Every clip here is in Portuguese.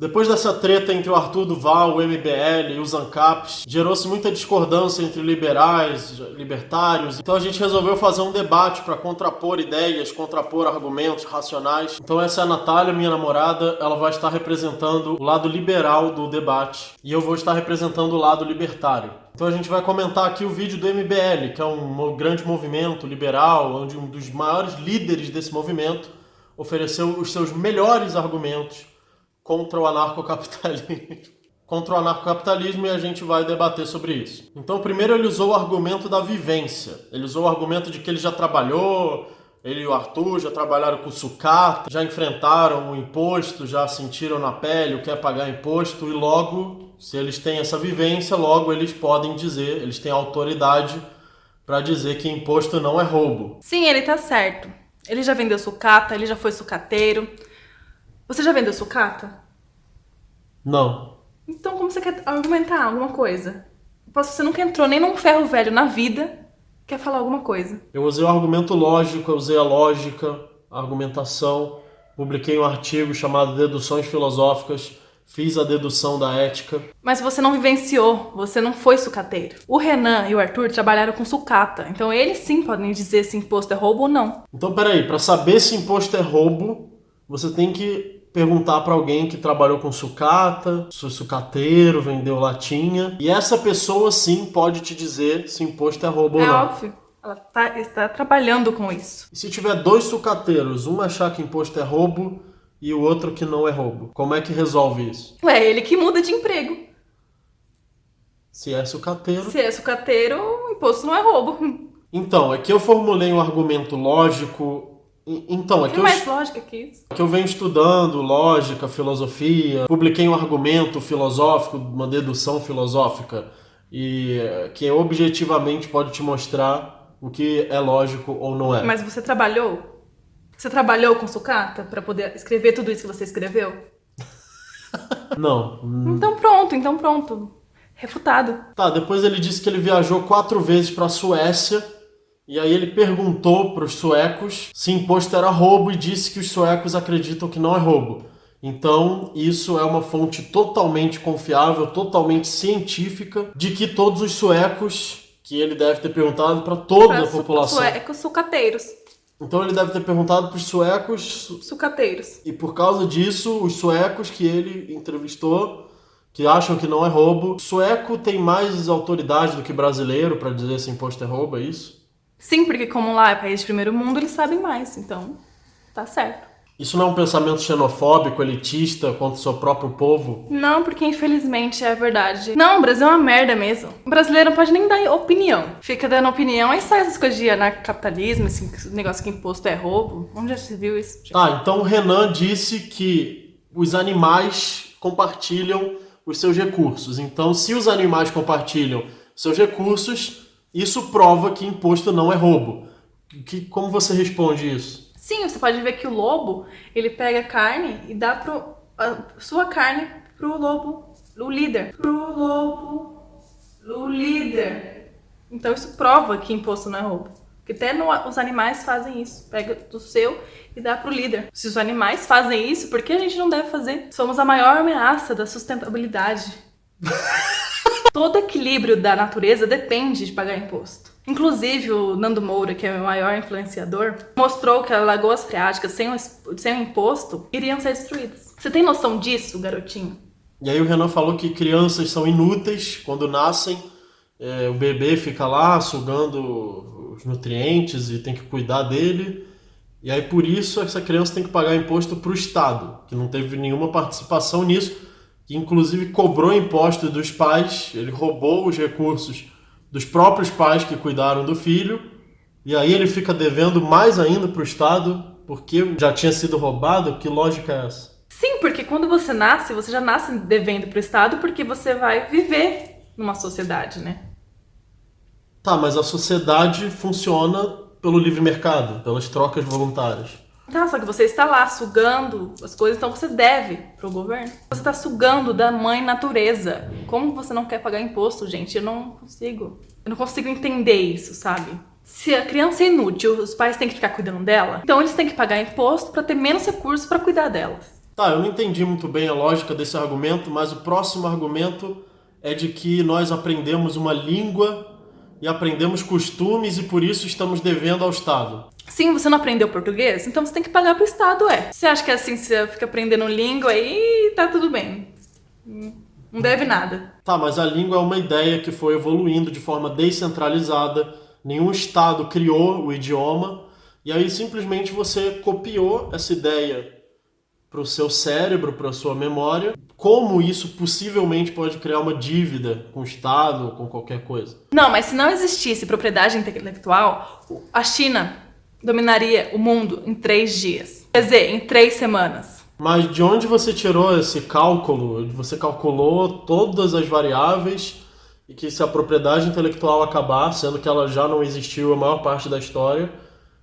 Depois dessa treta entre o Arthur Duval, o MBL e os ANCAPs, gerou-se muita discordância entre liberais, libertários. Então a gente resolveu fazer um debate para contrapor ideias, contrapor argumentos racionais. Então essa é a Natália, minha namorada. Ela vai estar representando o lado liberal do debate e eu vou estar representando o lado libertário. Então a gente vai comentar aqui o vídeo do MBL, que é um grande movimento liberal, onde um dos maiores líderes desse movimento ofereceu os seus melhores argumentos contra o anarcocapitalismo e a gente vai debater sobre isso. Então, primeiro ele usou o argumento da vivência. Ele usou o argumento de que ele já trabalhou, ele e o Arthur já trabalharam com sucata, já enfrentaram o imposto, já sentiram na pele o que é pagar imposto e logo, se eles têm essa vivência, logo eles podem dizer, eles têm autoridade para dizer que imposto não é roubo. Sim, ele tá certo. Ele já vendeu sucata, ele já foi sucateiro. Você já vendeu sucata? Não. Então como você quer argumentar alguma coisa? Você nunca entrou nem num ferro velho na vida, quer falar alguma coisa. Eu usei o argumento lógico, eu usei a lógica, a argumentação, publiquei um artigo chamado Deduções Filosóficas, fiz a dedução da ética. Mas você não vivenciou, você não foi sucateiro. O Renan e o Arthur trabalharam com sucata, então eles sim podem dizer se imposto é roubo ou não. Então peraí, para saber se imposto é roubo, você tem que perguntar para alguém que trabalhou com sucata, sucateiro, vendeu latinha. E essa pessoa sim pode te dizer se imposto é roubo ou não. É óbvio, ela está trabalhando com isso. E se tiver dois sucateiros, um achar que imposto é roubo e o outro que não é roubo, como é que resolve isso? Ué, ele que muda de emprego. Se é sucateiro... Se é sucateiro, o imposto não é roubo. Então, é que eu formulei um argumento lógico. Então, Tem mais lógica que isso. Que eu venho estudando lógica, filosofia, publiquei um argumento filosófico, uma dedução filosófica, e que objetivamente pode te mostrar o que é lógico ou não é. Mas você trabalhou? Você trabalhou com sucata para poder escrever tudo isso que você escreveu? Não. Então pronto. Refutado. Tá, depois ele disse que ele viajou 4 vezes para a Suécia. E aí ele perguntou para os suecos se imposto era roubo e disse que os suecos acreditam que não é roubo. Então, isso é uma fonte totalmente confiável, totalmente científica, de que todos os suecos, que ele deve ter perguntado para toda a população. Suecos sucateiros. Então ele deve ter perguntado para os suecos... Sucateiros. E por causa disso, os suecos que ele entrevistou, que acham que não é roubo... Sueco tem mais autoridade do que brasileiro para dizer se imposto é roubo, é isso? Sim, porque como lá é país de primeiro mundo, eles sabem mais, então tá certo. Isso não é um pensamento xenofóbico, elitista, contra o seu próprio povo? Não, porque infelizmente é verdade. Não, o Brasil é uma merda mesmo. O brasileiro não pode nem dar opinião. Fica dando opinião, aí sai essas coisas de anarcocapitalismo, esse negócio que imposto é roubo. Onde já se viu isso? Ah, então o Renan disse que os animais compartilham os seus recursos. Então, se os animais compartilham seus recursos... Isso prova que imposto não é roubo. Como você responde isso? Sim, você pode ver que o lobo, ele pega a carne e dá sua carne pro lobo, o líder. Pro lobo, o líder. Então isso prova que imposto não é roubo. Porque até os animais fazem isso. Pega do seu e dá pro líder. Se os animais fazem isso, por que a gente não deve fazer? Somos a maior ameaça da sustentabilidade. Todo equilíbrio da natureza depende de pagar imposto. Inclusive, o Nando Moura, que é o maior influenciador, mostrou que as lagoas freáticas sem o imposto iriam ser destruídas. Você tem noção disso, garotinho? E aí o Renan falou que crianças são inúteis quando nascem. O bebê fica lá sugando os nutrientes e tem que cuidar dele. E aí por isso essa criança tem que pagar imposto para o Estado, que não teve nenhuma participação nisso. Que inclusive cobrou imposto dos pais, ele roubou os recursos dos próprios pais que cuidaram do filho, e aí ele fica devendo mais ainda para o Estado, porque já tinha sido roubado. Que lógica é essa? Sim, porque quando você nasce, você já nasce devendo para o Estado, porque você vai viver numa sociedade, né? Tá, mas a sociedade funciona pelo livre mercado, pelas trocas voluntárias. Tá, só que você está lá sugando as coisas, então você deve pro governo. Você está sugando da mãe natureza. Como você não quer pagar imposto, gente? Eu não consigo entender isso, sabe? Se a criança é inútil, os pais têm que ficar cuidando dela, então eles têm que pagar imposto para ter menos recursos para cuidar dela. Tá, eu não entendi muito bem a lógica desse argumento, mas o próximo argumento é de que nós aprendemos uma língua e aprendemos costumes e por isso estamos devendo ao Estado. Sim, você não aprendeu português? Então você tem que pagar pro Estado, Você acha que assim você fica aprendendo língua aí tá tudo bem? Não deve nada. Tá, mas a língua é uma ideia que foi evoluindo de forma descentralizada. Nenhum Estado criou o idioma. E aí simplesmente você copiou essa ideia para o seu cérebro, para a sua memória. Como isso possivelmente pode criar uma dívida com o Estado ou com qualquer coisa? Não, mas se não existisse propriedade intelectual, a China dominaria o mundo em 3 dias. Quer dizer, em 3 semanas. Mas de onde você tirou esse cálculo? Você calculou todas as variáveis e que se a propriedade intelectual acabar, sendo que ela já não existiu a maior parte da história,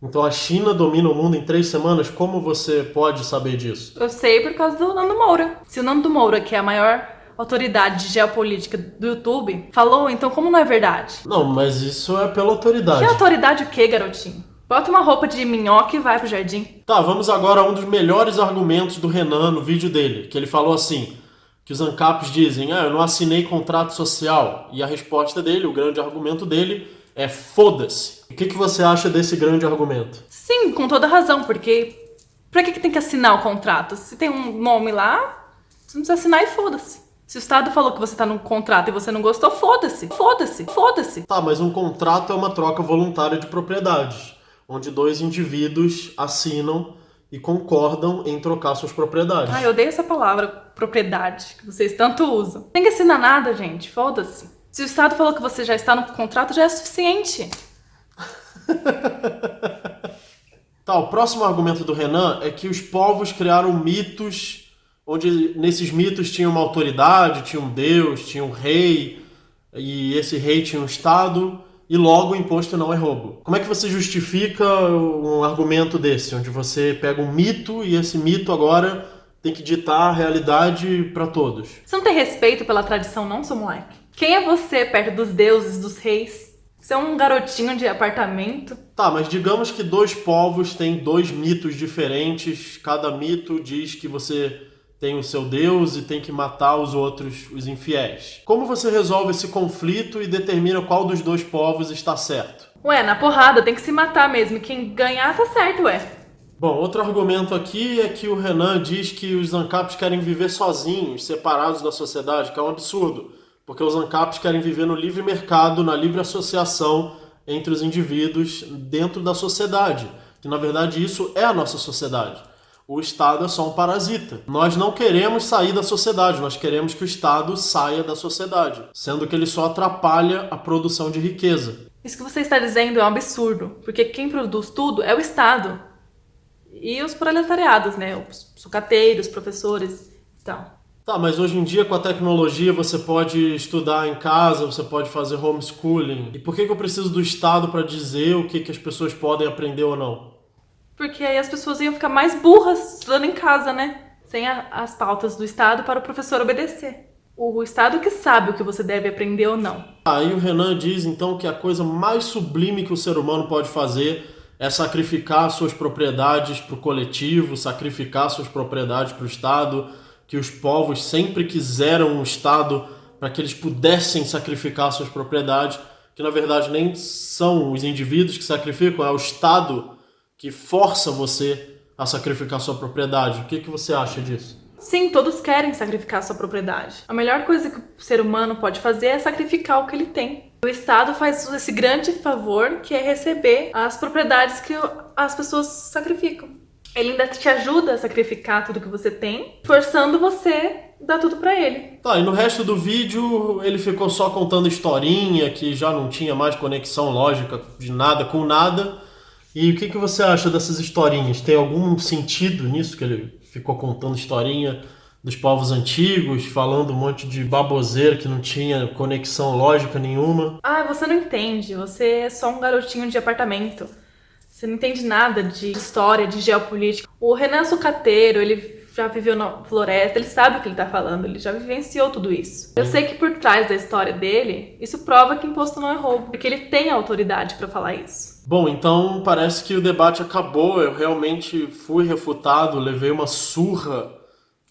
então a China domina o mundo em 3 semanas? Como você pode saber disso? Eu sei por causa do Nando Moura. Se o Nando Moura, que é a maior autoridade de geopolítica do YouTube, falou, então como não é verdade? Não, mas isso é pela autoridade. Que autoridade o quê, garotinho? Bota uma roupa de minhoca e vai pro jardim. Tá, vamos agora a um dos melhores argumentos do Renan no vídeo dele, que ele falou assim, que os ANCAPs dizem, eu não assinei contrato social. E a resposta dele, o grande argumento dele, é foda-se. O que você acha desse grande argumento? Sim, com toda razão, porque pra que tem que assinar o contrato? Se tem um nome lá, você não precisa assinar e foda-se. Se o Estado falou que você tá no contrato e você não gostou, foda-se, foda-se, foda-se. Tá, mas um contrato é uma troca voluntária de propriedades, onde 2 indivíduos assinam e concordam em trocar suas propriedades. Eu odeio essa palavra, propriedade, que vocês tanto usam. Não tem que assinar nada, gente, foda-se. Se o Estado falou que você já está no contrato, já é suficiente. Tá, o próximo argumento do Renan é que os povos criaram mitos, onde nesses mitos tinha uma autoridade, tinha um deus, tinha um rei, e esse rei tinha um Estado, e logo o imposto não é roubo. Como é que você justifica um argumento desse, onde você pega um mito e esse mito agora tem que ditar a realidade para todos? Você não tem respeito pela tradição não, seu moleque? Quem é você perto dos deuses, dos reis? Você é um garotinho de apartamento? Tá, mas digamos que 2 povos têm 2 mitos diferentes. Cada mito diz que você tem o seu deus e tem que matar os outros, os infiéis. Como você resolve esse conflito e determina qual dos 2 povos está certo? Na porrada, tem que se matar mesmo. Quem ganhar tá certo, Bom, outro argumento aqui é que o Renan diz que os ANCAPs querem viver sozinhos, separados da sociedade, que é um absurdo. Porque os ANCAPs querem viver no livre mercado, na livre associação entre os indivíduos dentro da sociedade. Que na verdade isso é a nossa sociedade. O Estado é só um parasita. Nós não queremos sair da sociedade, nós queremos que o Estado saia da sociedade, sendo que ele só atrapalha a produção de riqueza. Isso que você está dizendo é um absurdo, porque quem produz tudo é o Estado. E os proletariados, os sucateiros, professores, então... Tá, mas hoje em dia com a tecnologia você pode estudar em casa, você pode fazer homeschooling. E por que eu preciso do Estado para dizer o que as pessoas podem aprender ou não? Porque aí as pessoas iam ficar mais burras estudando em casa, Sem as pautas do Estado para o professor obedecer. O Estado que sabe o que você deve aprender ou não. Aí o Renan diz então que a coisa mais sublime que o ser humano pode fazer é sacrificar suas propriedades para o coletivo, sacrificar suas propriedades para o Estado, que os povos sempre quiseram um Estado para que eles pudessem sacrificar suas propriedades, que na verdade nem são os indivíduos que sacrificam, é o Estado que força você a sacrificar sua propriedade. O que você acha disso? Sim, todos querem sacrificar sua propriedade. A melhor coisa que o ser humano pode fazer é sacrificar o que ele tem. O Estado faz esse grande favor que é receber as propriedades que as pessoas sacrificam. Ele ainda te ajuda a sacrificar tudo que você tem, forçando você a dar tudo pra ele. Tá, e no resto do vídeo ele ficou só contando historinha, que já não tinha mais conexão lógica de nada com nada. E o que você acha dessas historinhas? Tem algum sentido nisso que ele ficou contando historinha dos povos antigos, falando um monte de baboseira que não tinha conexão lógica nenhuma? Você não entende, você é só um garotinho de apartamento. Você não entende nada de história, de geopolítica. O Renan é sucateiro, ele já viveu na floresta, ele sabe o que ele tá falando, ele já vivenciou tudo isso. Eu sei que por trás da história dele, isso prova que imposto não é roubo, porque ele tem autoridade pra falar isso. Bom, então parece que o debate acabou, eu realmente fui refutado, levei uma surra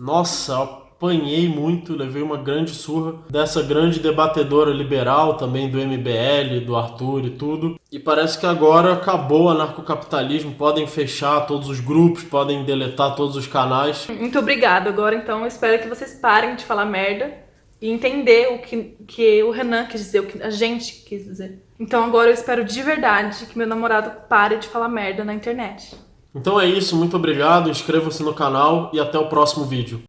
Nossa, eu apanhei muito, levei uma grande surra dessa grande debatedora liberal também do MBL, do Arthur e tudo. E parece que agora acabou o anarcocapitalismo, podem fechar todos os grupos, podem deletar todos os canais. Muito obrigada. Agora, então, eu espero que vocês parem de falar merda e entender o que o Renan quis dizer, o que a gente quis dizer. Então agora eu espero de verdade que meu namorado pare de falar merda na internet. Então é isso, muito obrigado, inscreva-se no canal e até o próximo vídeo.